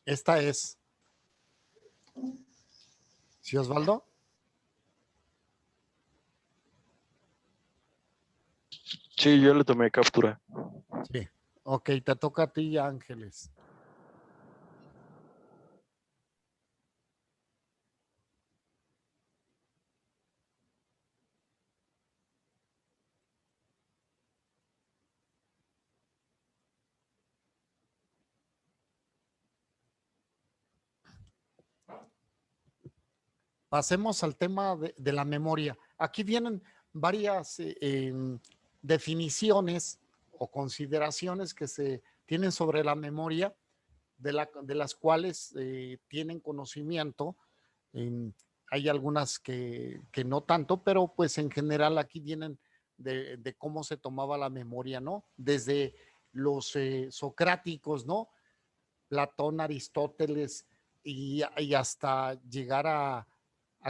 Esta es. ¿Sí, Osvaldo? Sí, yo le tomé captura. Sí. Ok, te toca a ti, Ángeles. Pasemos al tema de la memoria. Aquí vienen varias definiciones o consideraciones que se tienen sobre la memoria, de las cuales tienen conocimiento. Hay algunas que no tanto, pero pues en general aquí vienen de cómo se tomaba la memoria, ¿no? Desde los socráticos, ¿no? Platón, Aristóteles y hasta llegar a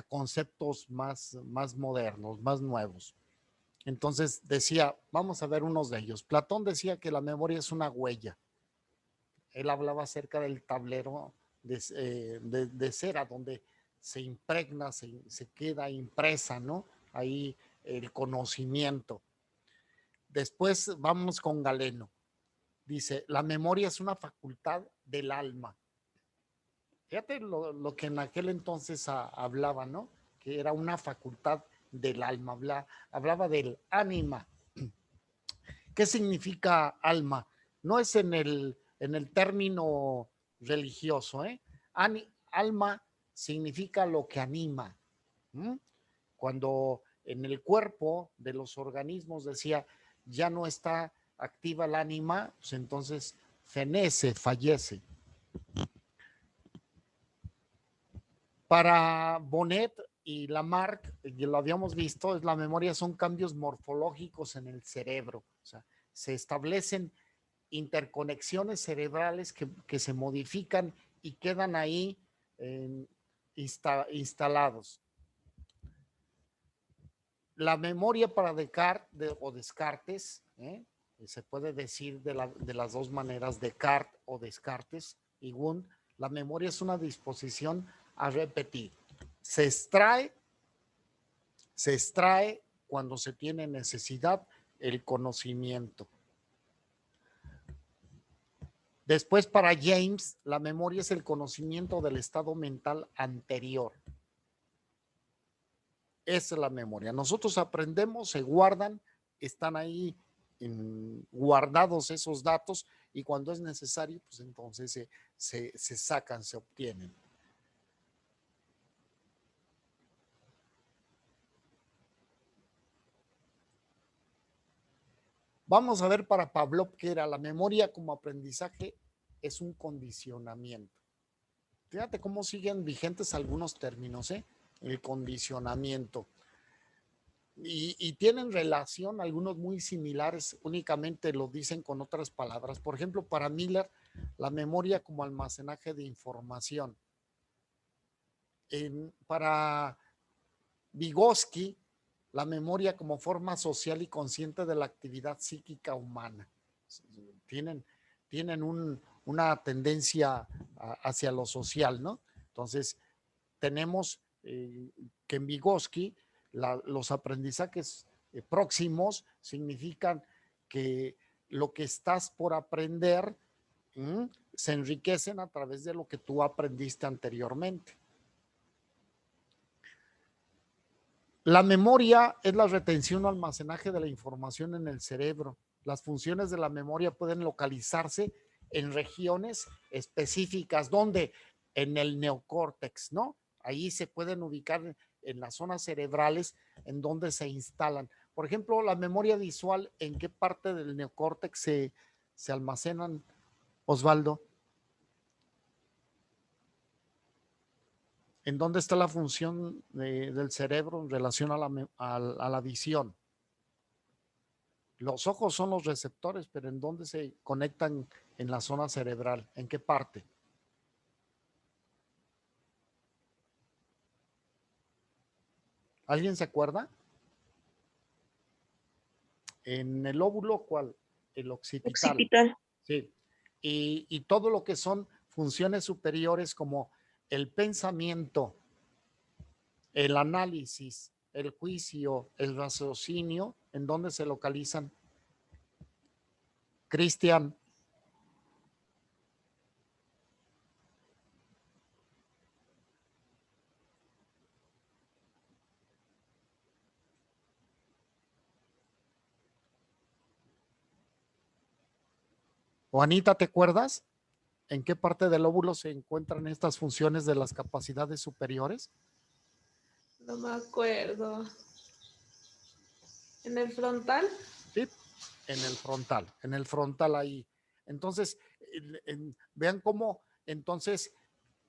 conceptos más modernos, más nuevos. Entonces decía, vamos a ver unos de ellos. Platón decía que la memoria es una huella. Él hablaba acerca del tablero de cera, donde se impregna, se queda impresa, ¿no? Ahí el conocimiento. Después vamos con Galeno. Dice, la memoria es una facultad del alma. Fíjate lo que en aquel entonces hablaba, ¿no? Que era una facultad del alma, hablaba del ánima. ¿Qué significa alma? No es en el término religioso, ¿eh? Alma significa lo que anima. ¿Mm? Cuando en el cuerpo de los organismos decía, ya no está activa el ánima, pues entonces fenece, fallece. Para Bonnet y Lamarck, y lo habíamos visto, es la memoria son cambios morfológicos en el cerebro. O sea, se establecen interconexiones cerebrales que se modifican y quedan ahí instalados. La memoria para Descartes o Descartes, se puede decir de las dos maneras, Descartes o Descartes y Wundt, la memoria es una disposición a repetir. Se extrae cuando se tiene necesidad el conocimiento. Después, para James, la memoria es el conocimiento del estado mental anterior. Esa es la memoria. Nosotros aprendemos, se guardan, están ahí guardados esos datos y cuando es necesario, pues entonces se sacan, se obtienen. Vamos a ver para Pavlov que era la memoria como aprendizaje es un condicionamiento. Fíjate cómo siguen vigentes algunos términos, el condicionamiento. Y tienen relación, algunos muy similares, únicamente lo dicen con otras palabras. Por ejemplo, para Miller, la memoria como almacenaje de información. Para Vygotsky, la memoria como forma social y consciente de la actividad psíquica humana. Tienen una tendencia hacia lo social, ¿no? Entonces, tenemos que en Vygotsky los aprendizajes próximos significan que lo que estás por aprender se enriquecen a través de lo que tú aprendiste anteriormente. La memoria es la retención o almacenaje de la información en el cerebro. Las funciones de la memoria pueden localizarse en regiones específicas, donde en el neocórtex, ¿no? Ahí se pueden ubicar en las zonas cerebrales en donde se instalan. Por ejemplo, la memoria visual, ¿en qué parte del neocórtex se almacenan, Osvaldo? ¿En dónde está la función del cerebro en relación a la visión? Los ojos son los receptores, pero ¿en dónde se conectan en la zona cerebral? ¿En qué parte? ¿Alguien se acuerda? En el óvulo, ¿cuál? El occipital. Occipital. Sí. Y todo lo que son funciones superiores como el pensamiento, el análisis, el juicio, el raciocinio, ¿en dónde se localizan? Cristian. Juanita, ¿te acuerdas en qué parte del óvulo se encuentran estas funciones de las capacidades superiores? No me acuerdo. ¿En el frontal? Sí, en el frontal ahí. Entonces, vean cómo, entonces,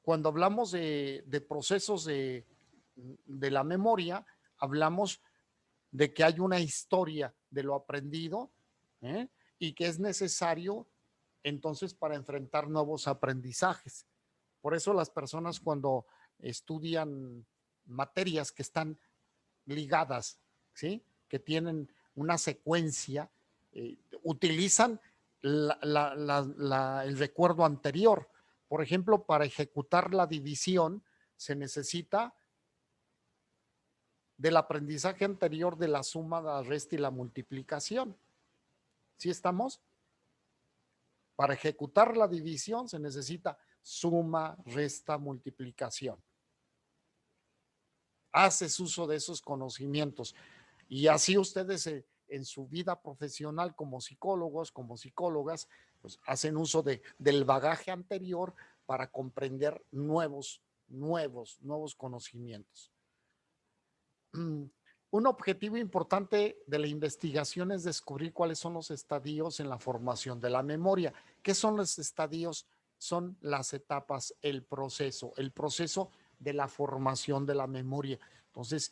cuando hablamos de procesos de la memoria, hablamos de que hay una historia de lo aprendido, ¿eh? Y que es necesario entonces para enfrentar nuevos aprendizajes. Por eso las personas cuando estudian materias que están ligadas, ¿sí? Que tienen una secuencia, utilizan el recuerdo anterior. Por ejemplo, para ejecutar la división se necesita del aprendizaje anterior de la suma, la resta y la multiplicación. ¿Sí estamos? Para ejecutar la división se necesita suma, resta, multiplicación. Haces uso de esos conocimientos y así ustedes en su vida profesional como psicólogos, como psicólogas, pues hacen uso del bagaje anterior para comprender nuevos conocimientos. Un objetivo importante de la investigación es descubrir cuáles son los estadios en la formación de la memoria. ¿Qué son los estadios? Son las etapas, el proceso de la formación de la memoria. Entonces,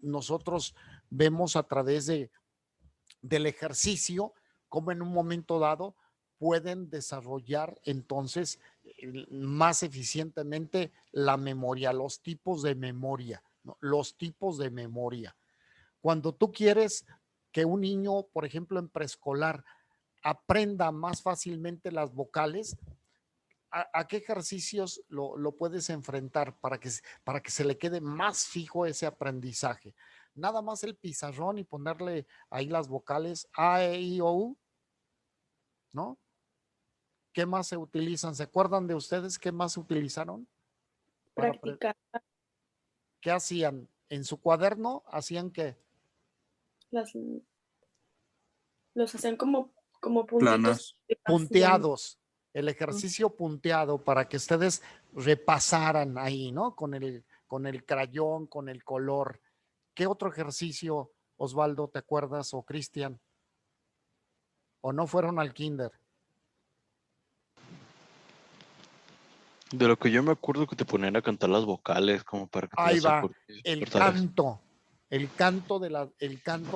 nosotros vemos a través del ejercicio cómo en un momento dado pueden desarrollar entonces más eficientemente la memoria, los tipos de memoria, ¿no? Los tipos de memoria. Cuando tú quieres que un niño, por ejemplo, en preescolar, aprenda más fácilmente las vocales, ¿a qué ejercicios lo puedes enfrentar para que se le quede más fijo ese aprendizaje? Nada más el pizarrón y ponerle ahí las vocales A, E, I, O, U, ¿no? ¿Qué más se utilizan? ¿Se acuerdan de ustedes qué más se utilizaron? Practicar. ¿Qué hacían? ¿En su cuaderno hacían qué? Los hacían como puntitos. Planos. Punteados. El ejercicio punteado para que ustedes repasaran ahí, ¿no? Con el crayón, con el color. ¿Qué otro ejercicio, Osvaldo, te acuerdas o Cristian? ¿O no fueron al kinder? De lo que yo me acuerdo que te ponían a cantar las vocales como para que te Ahí las va, acordaras. el canto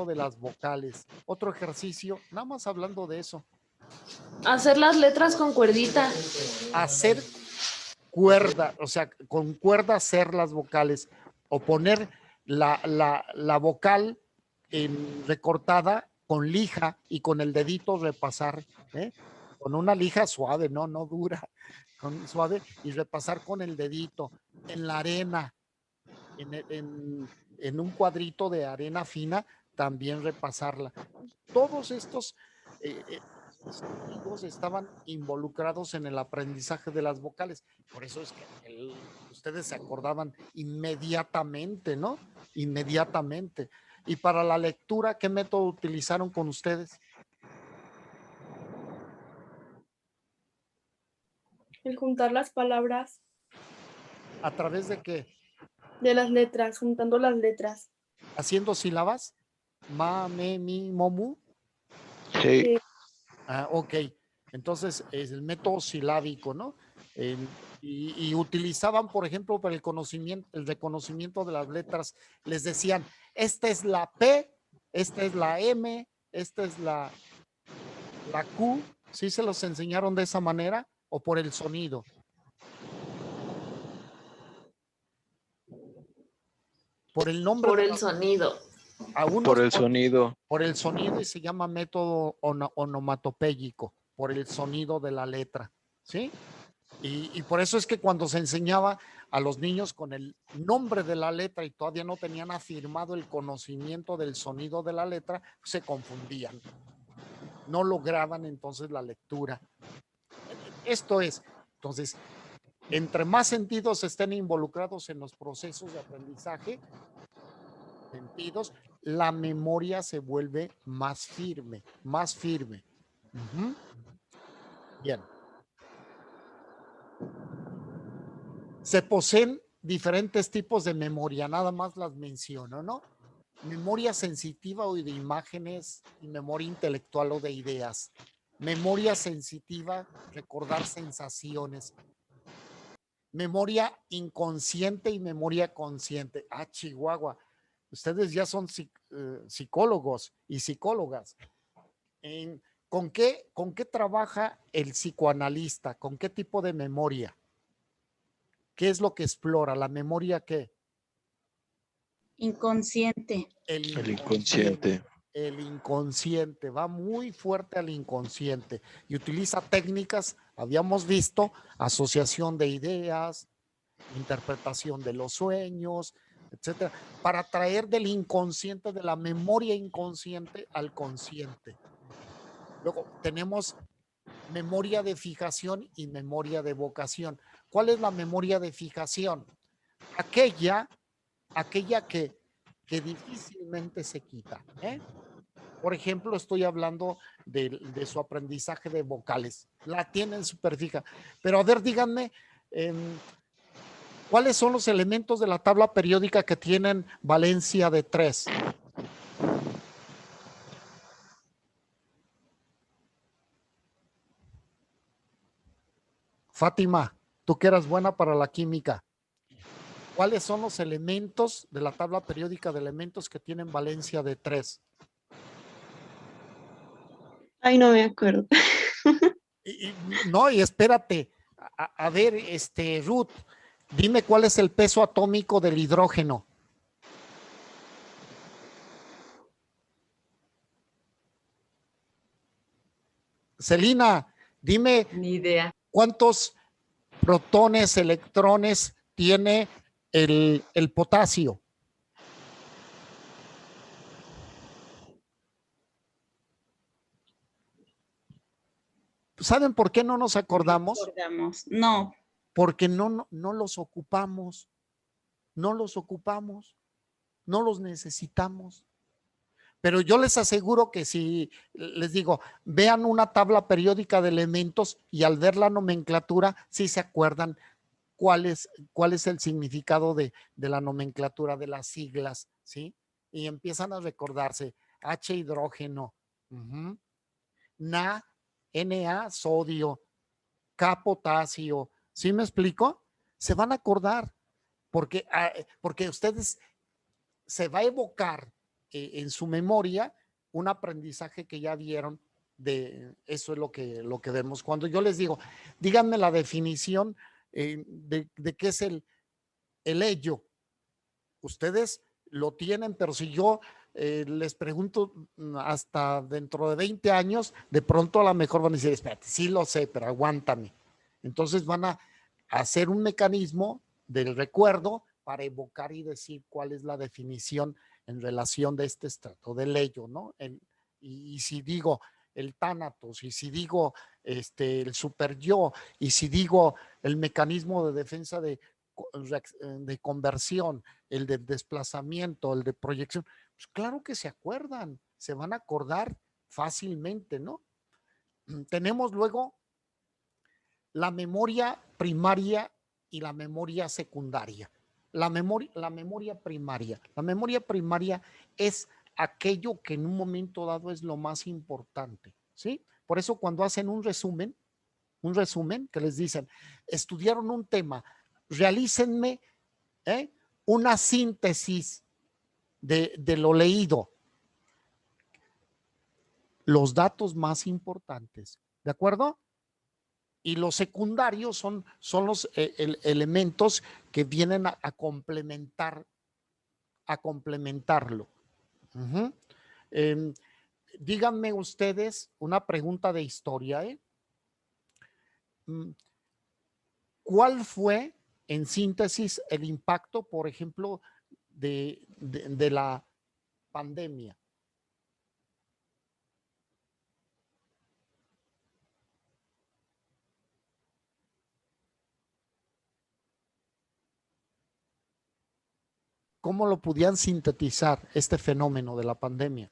de las vocales. Otro ejercicio, nada más hablando de eso. Hacer las letras con cuerdita. Hacer cuerda, o sea, con cuerda hacer las vocales o poner la vocal recortada con lija y con el dedito repasar, ¿eh? Con una lija suave, no dura, con suave y repasar con el dedito en la arena, en un cuadrito de arena fina, también repasarla. Todos estos sentidos estaban involucrados en el aprendizaje de las vocales. Por eso es que ustedes se acordaban inmediatamente, ¿no? Inmediatamente. Y para la lectura, ¿qué método utilizaron con ustedes? El juntar las palabras. ¿A través de qué? De las letras, juntando las letras. ¿Haciendo sílabas? Ma, me, mi, momu. Sí. Ok. Entonces, es el método silábico, ¿no? Y utilizaban, por ejemplo, para el reconocimiento de las letras, les decían, esta es la P, esta es la M, esta es la Q. ¿Sí se los enseñaron de esa manera o por el sonido? Por el nombre. Por el sonido. Por el sonido. Por el sonido y se llama método onomatopéyico, por el sonido de la letra, ¿sí? Y por eso es que cuando se enseñaba a los niños con el nombre de la letra y todavía no tenían afirmado el conocimiento del sonido de la letra, se confundían. No lograban entonces la lectura. Esto es, entonces, entre más sentidos estén involucrados en los procesos de aprendizaje, sentidos, la memoria se vuelve más firme, más firme. Ujú. Bien. Se poseen diferentes tipos de memoria, nada más las menciono, ¿no? Memoria sensitiva o de imágenes y memoria intelectual o de ideas. Memoria sensitiva, recordar sensaciones. Memoria inconsciente y memoria consciente. Ah, Chihuahua. Ustedes ya son psicólogos y psicólogas. ¿Con qué trabaja el psicoanalista? ¿Con qué tipo de memoria? ¿Qué es lo que explora? ¿La memoria qué? Inconsciente. El inconsciente. El inconsciente, va muy fuerte al inconsciente y utiliza técnicas, habíamos visto, asociación de ideas, interpretación de los sueños, etcétera, para traer del inconsciente, de la memoria inconsciente al consciente. Luego tenemos memoria de fijación y memoria de evocación. ¿Cuál es la memoria de fijación? Aquella que difícilmente se quita. Por ejemplo, estoy hablando de su aprendizaje de vocales. La tienen súper fija. Pero a ver, díganme, ¿cuáles son los elementos de la tabla periódica que tienen valencia de 3? Fátima, tú que eras buena para la química. ¿Cuáles son los elementos de la tabla periódica de elementos que tienen valencia de 3? Ay, no me acuerdo. No, y espérate. A ver, Ruth, dime cuál es el peso atómico del hidrógeno. Celina, dime Ni idea. cuántos protones, electrones tiene el potasio. ¿Saben por qué no nos acordamos? No. Porque no los ocupamos, no los ocupamos, no los necesitamos. Pero yo les aseguro que si les digo, vean una tabla periódica de elementos y al ver la nomenclatura, sí se acuerdan cuál es el significado de la nomenclatura, de las siglas, ¿sí? Y empiezan a recordarse H hidrógeno, Na, Na sodio, K potasio, ¿sí me explico? Se van a acordar porque ustedes se va a evocar en su memoria un aprendizaje que ya vieron. De eso es lo que vemos. Cuando yo les digo, díganme la definición de qué es el ello. Ustedes lo tienen, pero si yo les pregunto hasta dentro de 20 años, de pronto a lo mejor van a decir, espérate, sí lo sé, pero aguántame. Entonces van a hacer un mecanismo del recuerdo para evocar y decir cuál es la definición en relación de este estrato del ello, ¿no? Y si digo el tánatos, y si digo el super yo, y si digo el mecanismo de defensa de conversión, el de desplazamiento, el de proyección, pues claro que se acuerdan, se van a acordar fácilmente, ¿no? Tenemos luego la memoria primaria y la memoria secundaria. La memoria primaria. La memoria primaria es aquello que en un momento dado es lo más importante, ¿sí? Por eso cuando hacen un resumen que les dicen, estudiaron un tema, realícenme una síntesis de lo leído, los datos más importantes, ¿de acuerdo? Y los secundarios son los elementos que vienen a complementarlo. Díganme ustedes una pregunta de historia. ¿cuál fue, en síntesis, el impacto, por ejemplo, de la pandemia? ¿Cómo lo podían sintetizar este fenómeno de la pandemia?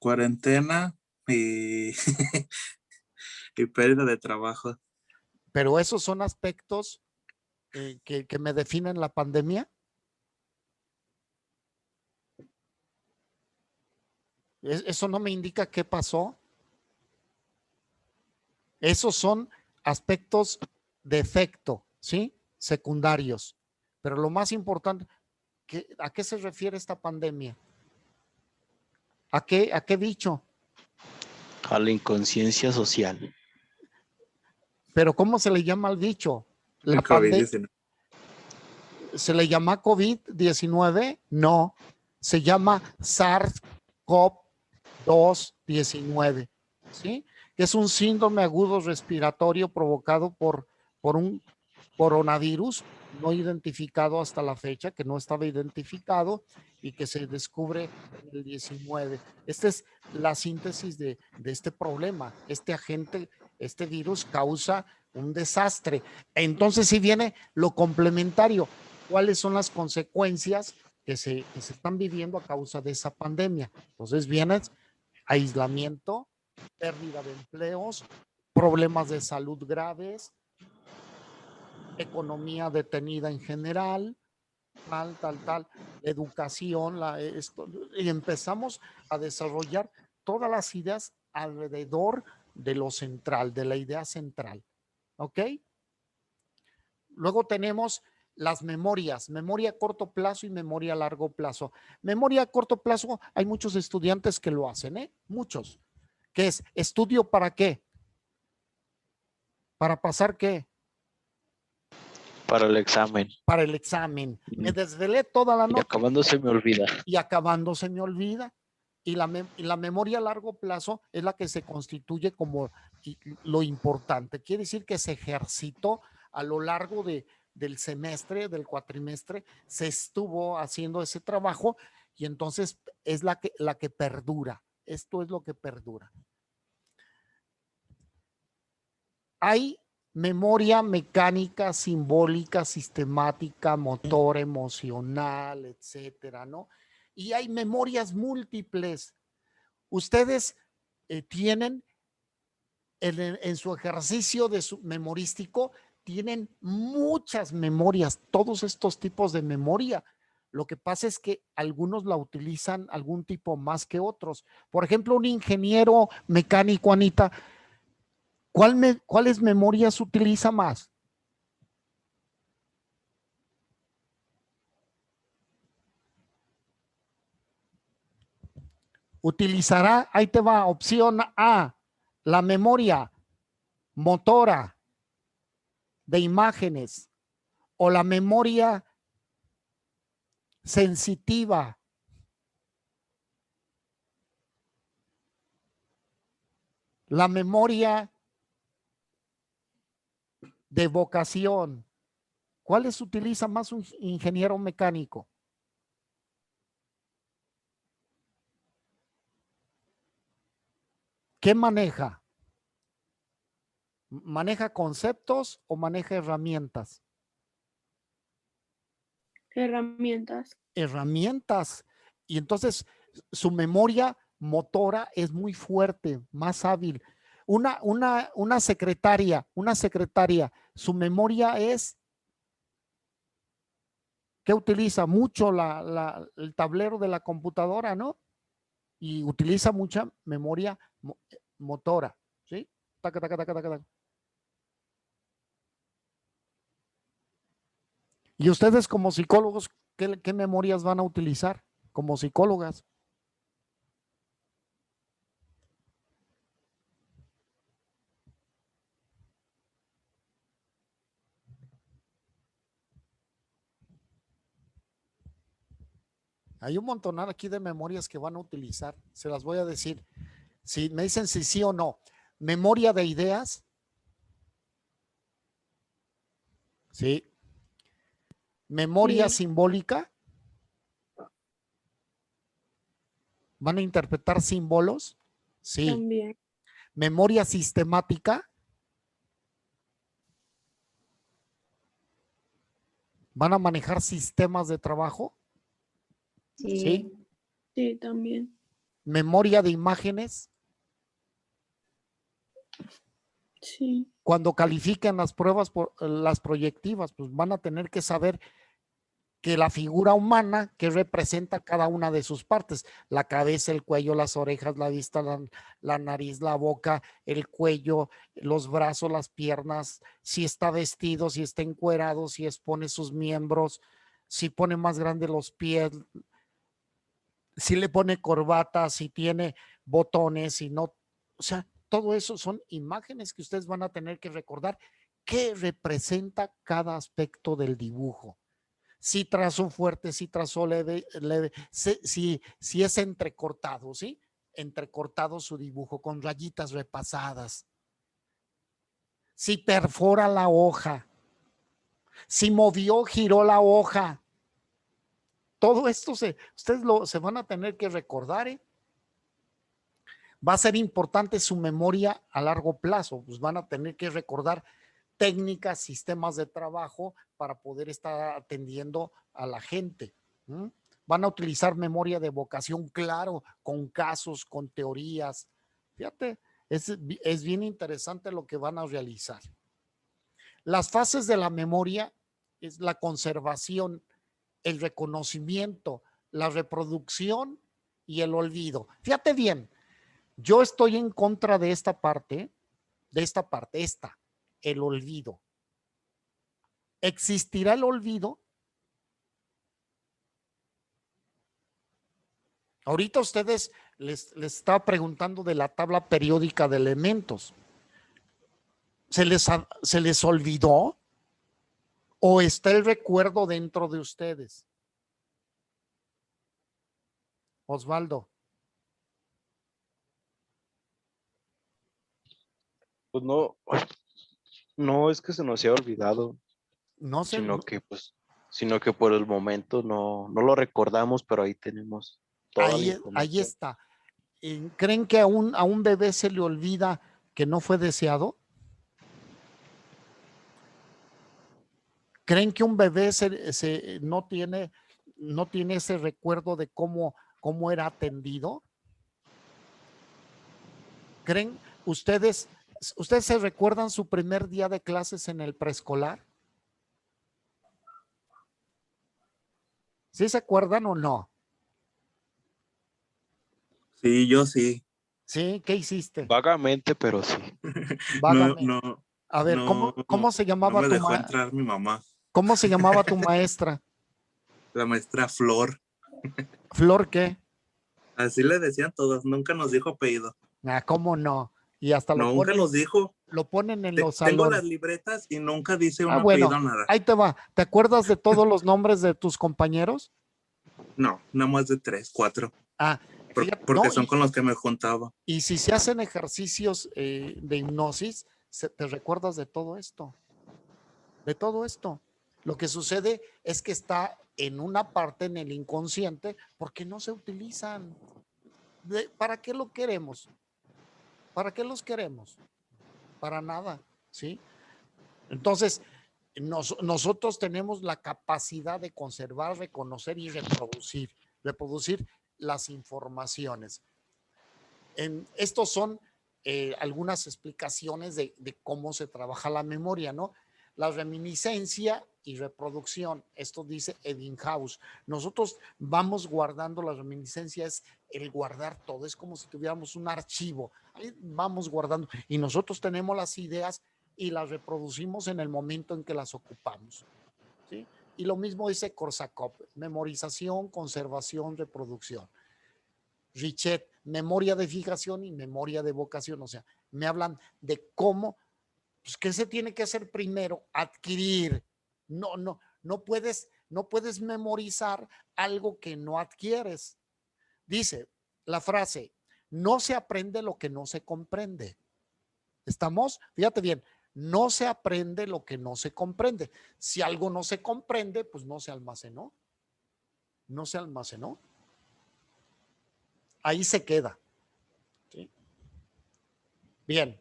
Cuarentena y, y pérdida de trabajo. Pero esos son aspectos que me definen la pandemia. Eso no me indica qué pasó. Esos son aspectos de efecto, ¿sí? Secundarios. Pero lo más importante, ¿a qué se refiere esta pandemia? ¿A qué dicho? A la inconsciencia social. Pero ¿cómo se le llama al dicho? La El pandemia. COVID-19. ¿Se le llama COVID-19? No, se llama SARS-CoV-2-19, ¿sí? Que es un síndrome agudo respiratorio provocado por un coronavirus no identificado hasta la fecha, que no estaba identificado y que se descubre en el 19. Esta es la síntesis de este problema. Este agente, este virus causa un desastre. Entonces, si viene lo complementario, ¿cuáles son las consecuencias que se están viviendo a causa de esa pandemia? Entonces, viene aislamiento, pérdida de empleos, problemas de salud graves, economía detenida en general, tal, educación, y empezamos a desarrollar todas las ideas alrededor de lo central, de la idea central. ¿Ok? Luego tenemos las memorias, memoria a corto plazo y memoria a largo plazo. Memoria a corto plazo, hay muchos estudiantes que lo hacen, ¿eh? Muchos. ¿Qué es? ¿Estudio para qué? ¿Para pasar qué? Para el examen. Para el examen. Me desvelé toda la Y noche. acabando se me olvida. Y acabando se me olvida. Y la memoria a largo plazo es la que se constituye como lo importante. Quiere decir que se ejercitó a lo largo del semestre, del cuatrimestre, se estuvo haciendo ese trabajo y entonces es la que perdura. Esto es lo que perdura. Hay memoria mecánica, simbólica, sistemática, motor, emocional, etcétera, ¿no? Y hay memorias múltiples. Ustedes tienen en su ejercicio de su memorístico, tienen muchas memorias, todos estos tipos de memoria. Lo que pasa es que algunos la utilizan algún tipo más que otros. Por ejemplo, un ingeniero mecánico, Anita, ¿cuáles memorias utiliza más? Utilizará, ahí te va, opción A, la memoria motora de imágenes o la memoria sensitiva. La memoria de vocación. ¿Cuáles utiliza más un ingeniero mecánico? ¿Qué maneja? ¿Maneja conceptos o maneja herramientas? Herramientas. Herramientas. Y entonces su memoria motora es muy fuerte, más hábil. Una secretaria, su memoria es que utiliza mucho el tablero de la computadora, ¿no? Y utiliza mucha memoria motora, ¿sí? Taca, taca, taca, taca, taca. Y ustedes como psicólogos, ¿qué memorias van a utilizar como psicólogas? Hay un montonal aquí de memorias que van a utilizar. Se las voy a decir. Si me dicen si sí o no. Memoria de ideas. Sí. Memoria Sí. simbólica. ¿Van a interpretar símbolos? Sí. También. Memoria sistemática. ¿Van a manejar sistemas de trabajo? Sí. Sí, también. Memoria de imágenes. Sí. Cuando califiquen las pruebas, las proyectivas, pues van a tener que saber que la figura humana que representa cada una de sus partes, la cabeza, el cuello, las orejas, la vista, la nariz, la boca, el cuello, los brazos, las piernas, si está vestido, si está encuerado, si expone sus miembros, si pone más grande los pies, si le pone corbata, si tiene botones, si no, o sea, todo eso son imágenes que ustedes van a tener que recordar qué representa cada aspecto del dibujo. Si trazo fuerte, si trazo leve, si es entrecortado, ¿sí? Entrecortado su dibujo con rayitas repasadas. Si perfora la hoja, si movió, giró la hoja. Todo esto ustedes se van a tener que recordar, ¿eh? Va a ser importante su memoria a largo plazo, pues van a tener que recordar técnicas, sistemas de trabajo para poder estar atendiendo a la gente. Van a utilizar memoria de evocación, claro, con casos, con teorías. Fíjate, es bien interesante lo que van a realizar. Las fases de la memoria es la conservación, el reconocimiento, la reproducción y el olvido. Fíjate bien, yo estoy en contra de esta parte, el olvido. ¿Existirá el olvido? Ahorita ustedes les estaba preguntando de la tabla periódica de elementos. ¿Se les olvidó? ¿O está el recuerdo dentro de ustedes? Osvaldo. Pues no, no es que se nos haya olvidado, No sé. sino que por el momento no lo recordamos, pero ahí tenemos toda la Ahí información. está. ¿Creen que a un bebé se le olvida que no fue deseado? ¿Creen que un bebé no tiene ese recuerdo de cómo era atendido? ¿Creen ustedes se recuerdan su primer día de clases en el preescolar? ¿Sí se acuerdan o no? Sí, yo sí. ¿Sí? ¿Qué hiciste? Vagamente, pero sí. No, Vágame. no, A ver, no, ¿cómo se no llamaba me dejó entrar mi mamá, cómo se llamaba tu maestra? la maestra Flor. ¿Flor qué? Así le decían todos, nunca nos dijo apellido. Ah, ¿cómo no? Y hasta Nunca nos dijo. lo ponen en los Tengo las salones. libretas y nunca dice un Ah, bueno, apellido nada. ahí te va. ¿Te acuerdas de todos los nombres de tus compañeros? No, nada más de 3, 4. Ah, fíjate, Porque no, son con los que me juntaba. y si se hacen ejercicios de hipnosis, te recuerdas de todo esto. De todo esto. Lo que sucede es que está en una parte en el inconsciente porque no se utilizan. ¿Para qué lo queremos? ¿Para qué los queremos? Para nada, ¿sí? Entonces, nosotros tenemos la capacidad de conservar, reconocer y reproducir las informaciones. Estos son algunas explicaciones de cómo se trabaja la memoria, ¿no? La reminiscencia y reproducción, esto dice Ebbinghaus. Nosotros vamos guardando, la reminiscencia es el guardar todo, es como si tuviéramos un archivo, ahí vamos guardando y nosotros tenemos las ideas y las reproducimos en el momento en que las ocupamos, ¿sí? Y lo mismo dice Korsakov, memorización, conservación, reproducción. Richet, memoria de fijación y memoria de evocación, o sea, me hablan de cómo, pues, ¿qué se tiene que hacer primero? Adquirir. No puedes memorizar algo que no adquieres. Dice la frase, no se aprende lo que no se comprende. ¿Estamos? Fíjate bien, No se aprende lo que no se comprende. Si algo no se comprende, pues no se almacenó. No se almacenó. Ahí se queda. ¿Sí? Bien.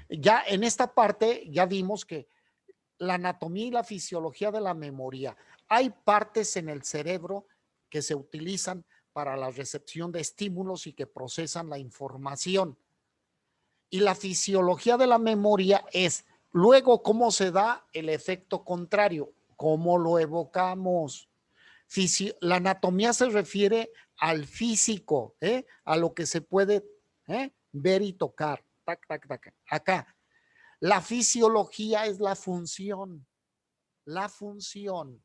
Ya en esta parte ya vimos que la anatomía y la fisiología de la memoria. Hay partes en el cerebro que se utilizan para la recepción de estímulos y que procesan la información. Y la fisiología de la memoria es luego cómo se da el efecto contrario, cómo lo evocamos. La anatomía se refiere al físico, a lo que se puede ver y tocar. Tac, tac, tac. Acá. La fisiología es la función. La función.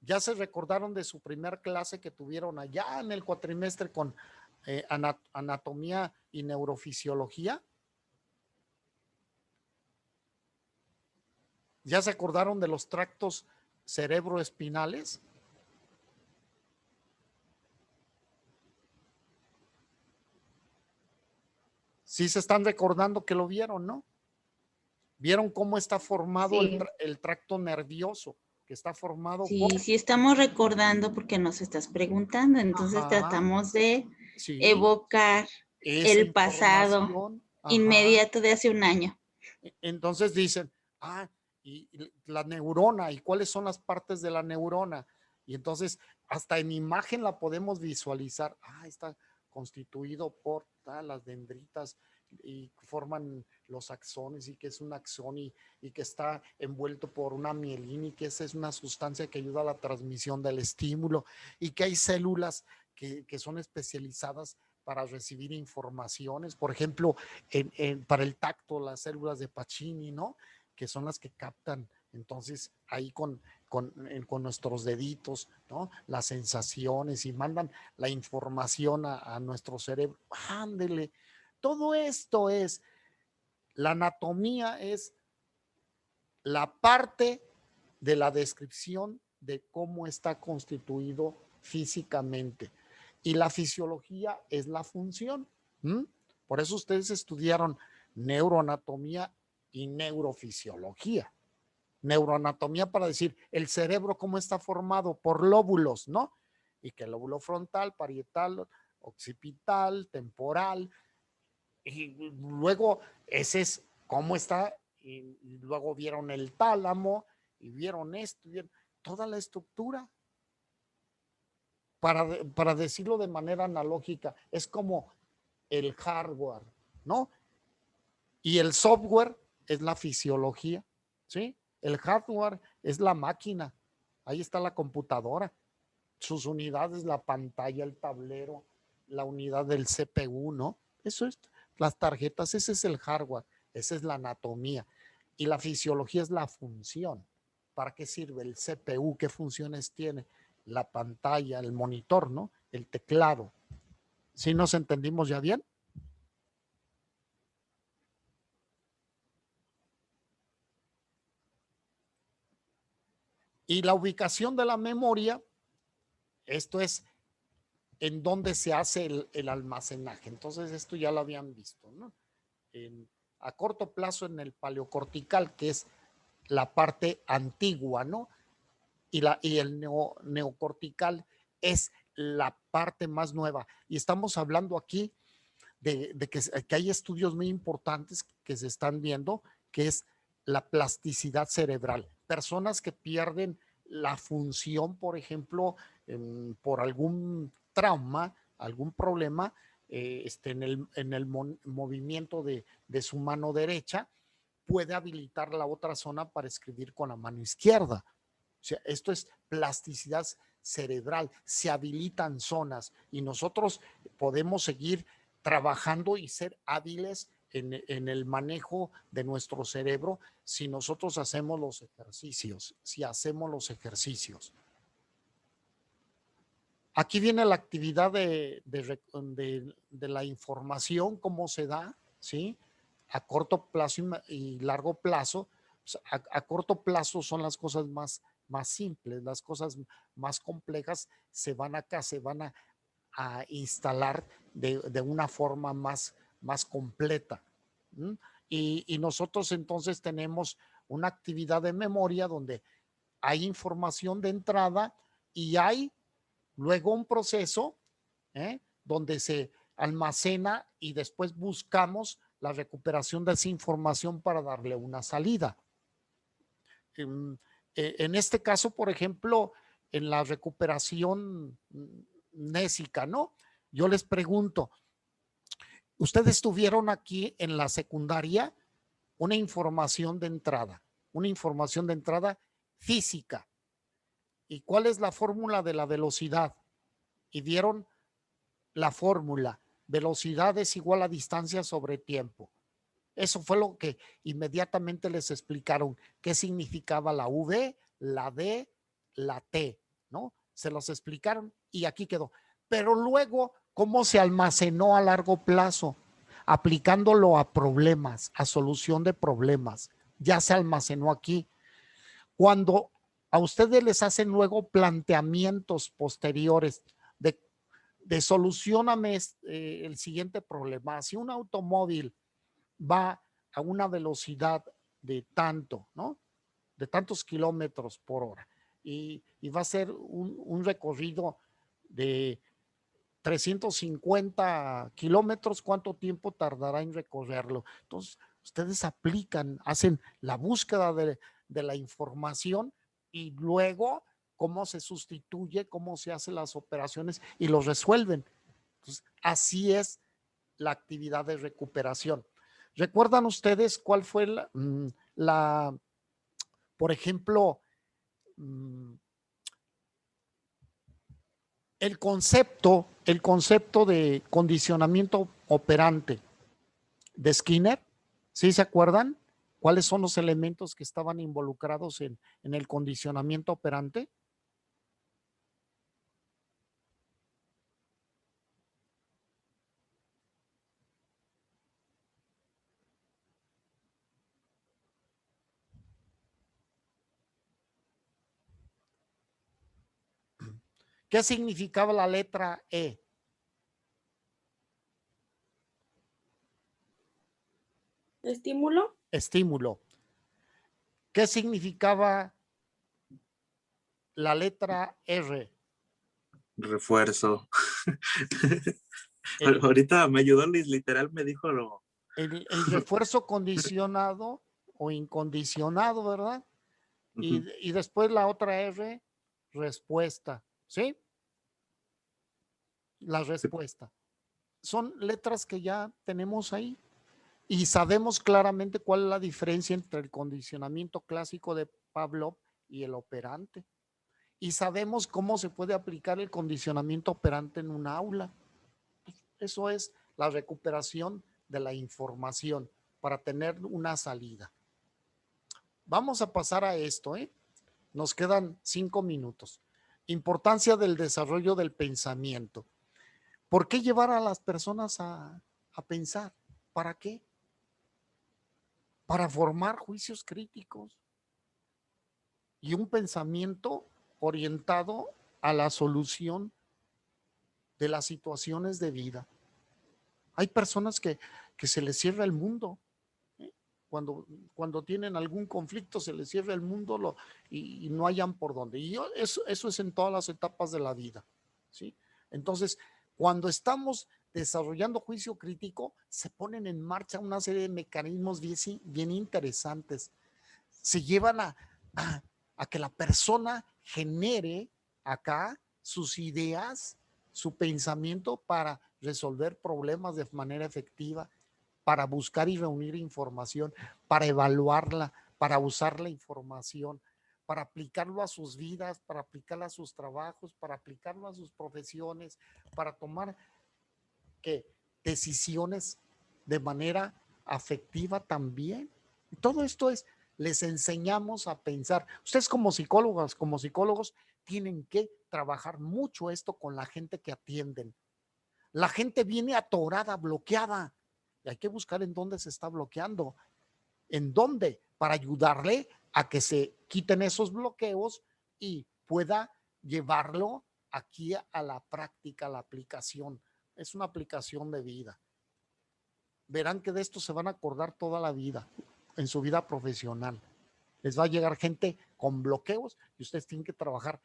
¿Ya se recordaron de su primer clase que tuvieron allá en el cuatrimestre con anatomía y neurofisiología? ¿Ya se acordaron de los tractos cerebroespinales? Sí se están recordando que lo vieron, ¿no? ¿Vieron cómo está formado Sí. el tracto nervioso? Que está formado Sí, por... sí estamos recordando porque nos estás preguntando, entonces Ajá, tratamos de sí, evocar esa el pasado información. Ajá. inmediato de hace un año. Entonces dicen, y la neurona, ¿y cuáles son las partes de la neurona? Y entonces hasta en imagen la podemos visualizar. Está constituido por las dendritas y forman los axones y que es un axón y que está envuelto por una mielina y que esa es una sustancia que ayuda a la transmisión del estímulo y que hay células que son especializadas para recibir informaciones, por ejemplo, para el tacto, las células de Pacini, ¿no? Que son las que captan, entonces, ahí con nuestros deditos, ¿no? Las sensaciones y mandan la información a nuestro cerebro. Ándele, todo esto es, la anatomía es la parte de la descripción de cómo está constituido físicamente. Y la fisiología es la función. Por eso ustedes estudiaron neuroanatomía y neurofisiología. Neuroanatomía para decir el cerebro cómo está formado por lóbulos, ¿no? Y que el lóbulo frontal, parietal, occipital, temporal. Y luego ese es cómo está. Y luego vieron el tálamo y vieron esto, vieron toda la estructura. Para decirlo de manera analógica, es como el hardware, ¿no? Y el software es la fisiología, ¿sí? El hardware es la máquina, ahí está la computadora, sus unidades, la pantalla, el tablero, la unidad del CPU, ¿no? Eso es, las tarjetas, ese es el hardware, esa es la anatomía. Y la fisiología es la función. ¿Para qué sirve el CPU? ¿Qué funciones tiene? La pantalla, el monitor, ¿no? El teclado. ¿Sí nos entendimos ya bien? Y la ubicación de la memoria, esto es en dónde se hace el almacenaje. Entonces, esto ya lo habían visto, ¿no? A corto plazo en el paleocortical, que es la parte antigua, ¿no? Y el neocortical es la parte más nueva. Y estamos hablando aquí de que hay estudios muy importantes que se están viendo, que es la plasticidad cerebral. Personas que pierden la función, por ejemplo, por algún trauma, algún problema en el movimiento de su mano derecha, puede habilitar la otra zona para escribir con la mano izquierda. O sea, esto es plasticidad cerebral, se habilitan zonas y nosotros podemos seguir trabajando y ser hábiles en el manejo de nuestro cerebro si nosotros hacemos los ejercicios, Aquí viene la actividad de la información, cómo se da, ¿sí? A corto plazo y largo plazo. A corto plazo son las cosas más simples, las cosas más complejas se van a instalar de una forma más completa. Y nosotros entonces tenemos una actividad de memoria donde hay información de entrada y hay luego un proceso donde se almacena y después buscamos la recuperación de esa información para darle una salida. En este caso, por ejemplo, en la recuperación mnésica, ¿no? Yo les pregunto, ustedes tuvieron aquí en la secundaria una información de entrada física. ¿Y cuál es la fórmula de la velocidad? Y dieron la fórmula, velocidad es igual a distancia sobre tiempo. Eso fue lo que inmediatamente les explicaron qué significaba la V, la D, la T, ¿no? Se los explicaron y aquí quedó. Pero luego, ¿cómo se almacenó a largo plazo? Aplicándolo a problemas, a solución de problemas. Ya se almacenó aquí. Cuando a ustedes les hacen luego planteamientos posteriores de solucioname el siguiente problema. Si un automóvil va a una velocidad de tanto, ¿no? De tantos kilómetros por hora y va a ser un recorrido de 350 kilómetros, ¿cuánto tiempo tardará en recorrerlo? Entonces, ustedes aplican, hacen la búsqueda de la información y luego cómo se sustituye, cómo se hacen las operaciones y los resuelven. Entonces, así es la actividad de recuperación. ¿Recuerdan ustedes cuál fue por ejemplo, el concepto de condicionamiento operante de Skinner? ¿Sí se acuerdan? ¿Cuáles son los elementos que estaban involucrados en el condicionamiento operante? ¿Qué significaba la letra E? ¿Estímulo? Estímulo. ¿Qué significaba la letra R? Refuerzo. El, Ahorita me ayudó Liz, literal me dijo lo. el refuerzo condicionado o incondicionado, ¿verdad? Y después la otra R, respuesta, ¿sí? La respuesta. Son letras que ya tenemos ahí y sabemos claramente cuál es la diferencia entre el condicionamiento clásico de Pavlov y el operante. Y sabemos cómo se puede aplicar el condicionamiento operante en un aula. Eso es la recuperación de la información para tener una salida. Vamos a pasar a esto, ¿eh? Nos quedan 5 minutos. Importancia del desarrollo del pensamiento. ¿Por qué llevar a las personas a pensar? ¿Para qué? Para formar juicios críticos y un pensamiento orientado a la solución de las situaciones de vida. Hay personas que se les cierra el mundo. Cuando tienen algún conflicto se les cierra el mundo y no hayan por dónde. Y eso es en todas las etapas de la vida, ¿sí? Entonces, cuando estamos desarrollando juicio crítico, se ponen en marcha una serie de mecanismos bien interesantes. Se llevan a que la persona genere acá sus ideas, su pensamiento para resolver problemas de manera efectiva, para buscar y reunir información, para evaluarla, para usar la información, para aplicarlo a sus vidas, para aplicarlo a sus trabajos, para aplicarlo a sus profesiones, para tomar decisiones de manera afectiva también. Y todo esto les enseñamos a pensar. Ustedes como psicólogos, tienen que trabajar mucho esto con la gente que atienden. La gente viene atorada, bloqueada. Y hay que buscar en dónde se está bloqueando. ¿En dónde? Para ayudarle a que se quiten esos bloqueos y pueda llevarlo aquí a la práctica, a la aplicación. Es una aplicación de vida. verán que de esto se van a acordar toda la vida, en su vida profesional. Les va a llegar gente con bloqueos y ustedes tienen que trabajar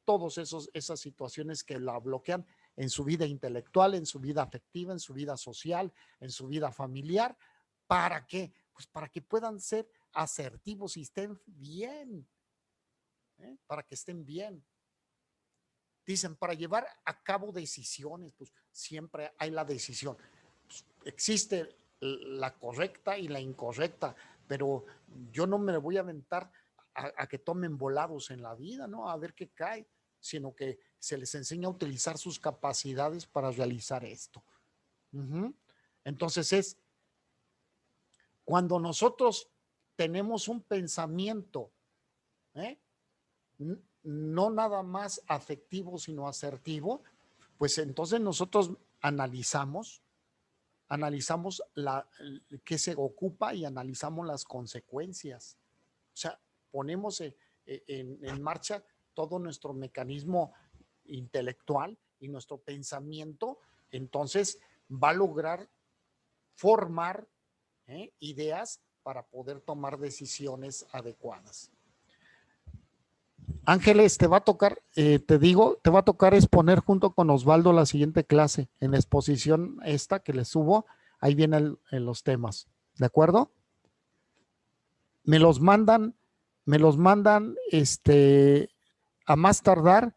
todas esas situaciones que la bloquean en su vida intelectual, en su vida afectiva, en su vida social, en su vida familiar. ¿Para qué? Pues para que puedan ser asertivos y estén bien, para que estén bien. Dicen, para llevar a cabo decisiones, pues siempre hay la decisión. Pues, existe la correcta y la incorrecta, pero yo no me voy a aventar a que tomen volados en la vida, ¿no? A ver qué cae, sino que se les enseña a utilizar sus capacidades para realizar esto. Entonces es cuando nosotros tenemos un pensamiento, no nada más afectivo, sino asertivo, pues entonces nosotros analizamos qué se ocupa y analizamos las consecuencias. O sea, ponemos en marcha todo nuestro mecanismo intelectual y nuestro pensamiento, entonces va a lograr formar ideas para poder tomar decisiones adecuadas. Ángeles, te va a tocar, te va a tocar exponer junto con Osvaldo la siguiente clase. En la exposición esta que les subo, ahí vienen los temas. ¿De acuerdo? Me los mandan a más tardar,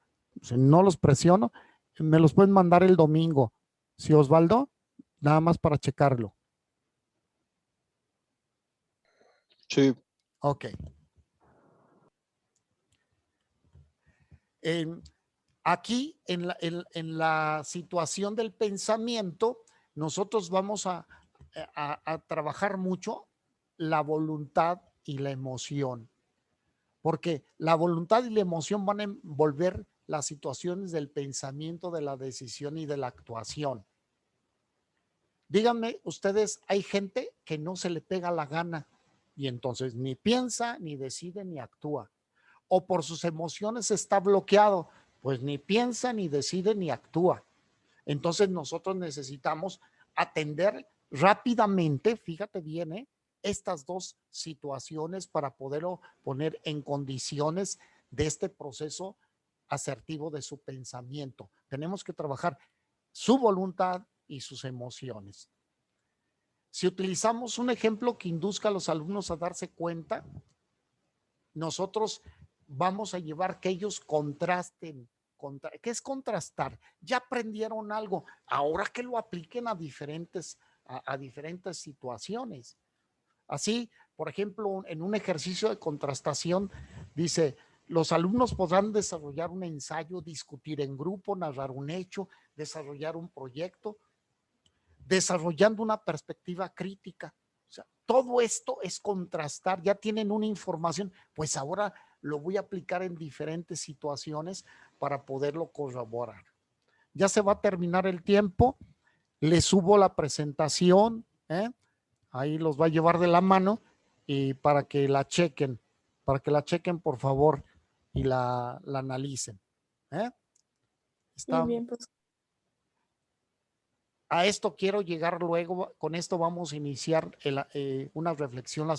no los presiono, me los pueden mandar el domingo. ¿Sí, Osvaldo? Nada más para checarlo. Sí. Ok. Aquí en la situación del pensamiento, nosotros vamos a trabajar mucho la voluntad y la emoción, porque la voluntad y la emoción van a envolver las situaciones del pensamiento, de la decisión y de la actuación. Díganme ustedes, hay gente que no se le pega la gana y entonces ni piensa, ni decide, ni actúa. O por sus emociones está bloqueado, pues ni piensa, ni decide, ni actúa. Entonces nosotros necesitamos atender rápidamente, fíjate bien, estas dos situaciones para poderlo poner en condiciones de este proceso asertivo de su pensamiento. Tenemos que trabajar su voluntad y sus emociones. Si utilizamos un ejemplo que induzca a los alumnos a darse cuenta, nosotros vamos a llevar que ellos contrasten. ¿Qué es contrastar? Ya aprendieron algo, ahora que lo apliquen a diferentes situaciones. Así, por ejemplo, en un ejercicio de contrastación, dice, los alumnos podrán desarrollar un ensayo, discutir en grupo, narrar un hecho, desarrollar un proyecto, desarrollando una perspectiva crítica. O sea, todo esto es contrastar, ya tienen una información, pues ahora lo voy a aplicar en diferentes situaciones para poderlo corroborar. Ya se va a terminar el tiempo, les subo la presentación, ahí los va a llevar de la mano y para que la chequen por favor y la analicen. Muy bien, pues. A esto quiero llegar luego, con esto vamos a iniciar una reflexión